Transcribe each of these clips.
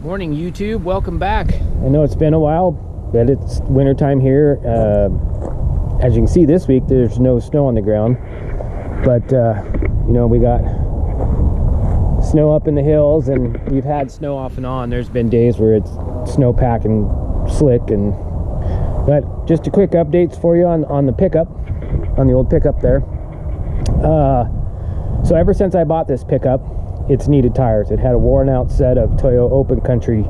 Morning YouTube, welcome back. I know it's been a while, but it's wintertime here. As you can see this week there's no snow on the ground, but you know, we got snow up in the hills and we've had snow off and on. There's been days where it's snowpack and slick, and but just a quick updates for you on the pickup, on the old pickup there. So ever since I bought this pickup, it's needed tires. It had a worn out set of Toyo Open Country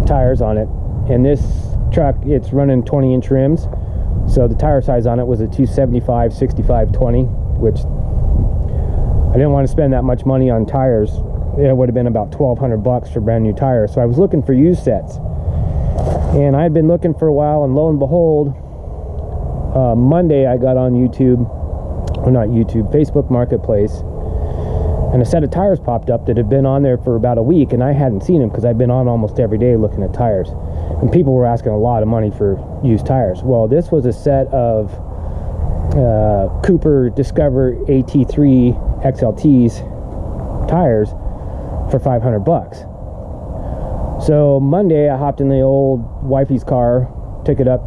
tires on it, and this truck, it's running 20-inch rims, so the tire size on it was a 275 65/20, which I didn't want to spend that much money on tires. It would have been about $1,200 for brand new tires. So I was looking for used sets, and I'd been looking for a while, and lo and behold, Monday I got on YouTube, or not YouTube, Facebook Marketplace, and a set of tires popped up that had been on there for about a week, and I hadn't seen them because I've been on almost every day looking at tires, and people were asking a lot of money for used tires. Well, this was a set of Cooper Discover AT3 XLTs tires for $500. So Monday I hopped in the old wifey's car, took it up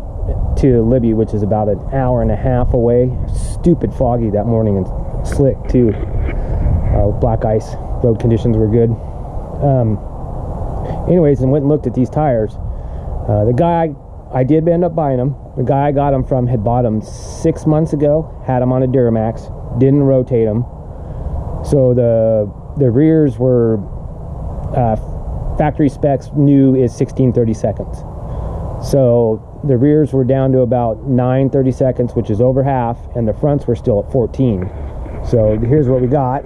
to Libby, which is about an hour and a half away. Stupid foggy that morning and slick too. Black ice, road conditions were good. Anyways, and went and looked at these tires. The guy, I did end up buying them. The guy I got them from had bought them 6 months ago, had them on a Duramax, didn't rotate them. So the rears were factory specs, new is 16 30-seconds. So the rears were down to about 9 30-seconds, which is over half, and the fronts were still at 14. So here's what we got.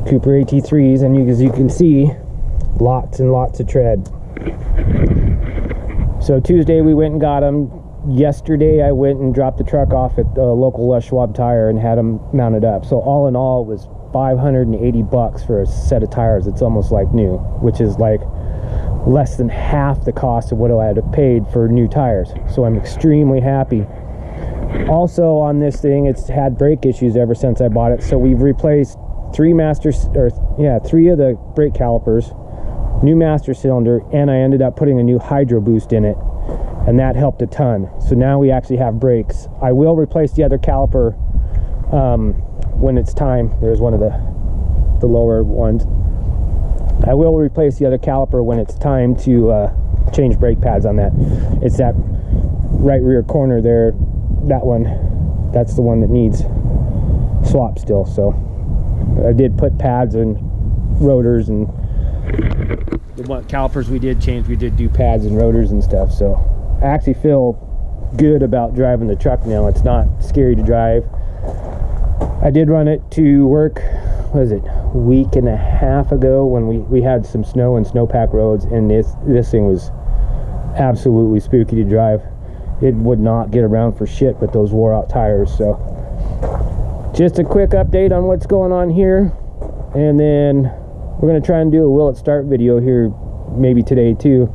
Cooper AT3s, and as you can see, lots and lots of tread. So Tuesday we went and got them. Yesterday I went and dropped the truck off at the local Les Schwab tire and had them mounted up. So all in all, it was $580 for a set of tires. It's almost like new, which is like less than half the cost of what I had paid for new tires. So I'm extremely happy. Also on this thing, it's had brake issues ever since I bought it, so we've replaced three of the brake calipers, new master cylinder, and I ended up putting a new hydro boost in it, and that helped a ton. So now we actually have brakes. I will replace the other caliper when it's time. There's one of the lower ones. I will replace the other caliper when it's time to change brake pads on that. It's that right rear corner there, that one, that's the one that needs swap still. So I did put pads and rotors, and the calipers we did change, we did do pads and rotors and stuff. So I actually feel good about driving the truck now. It's not scary to drive. I did run it to work, what was it, a week and a half ago when we had some snow and snowpack roads, and this thing was absolutely spooky to drive. It would not get around for shit with those wore out tires. So just a quick update on what's going on here, and then we're going to try and do a will it start video here maybe today too.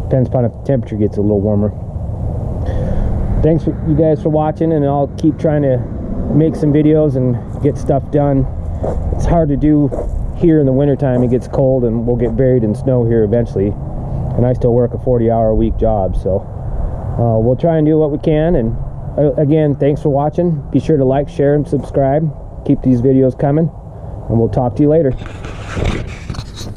Depends upon if the temperature gets a little warmer. Thanks for you guys for watching, and I'll keep trying to make some videos and get stuff done. It's hard to do here in the wintertime. It gets cold and we'll get buried in snow here eventually, and I still work a 40-hour-a-week job, so we'll try and do what we can. And again, thanks for watching. Be sure to like, share, and subscribe. Keep these videos coming, and we'll talk to you later.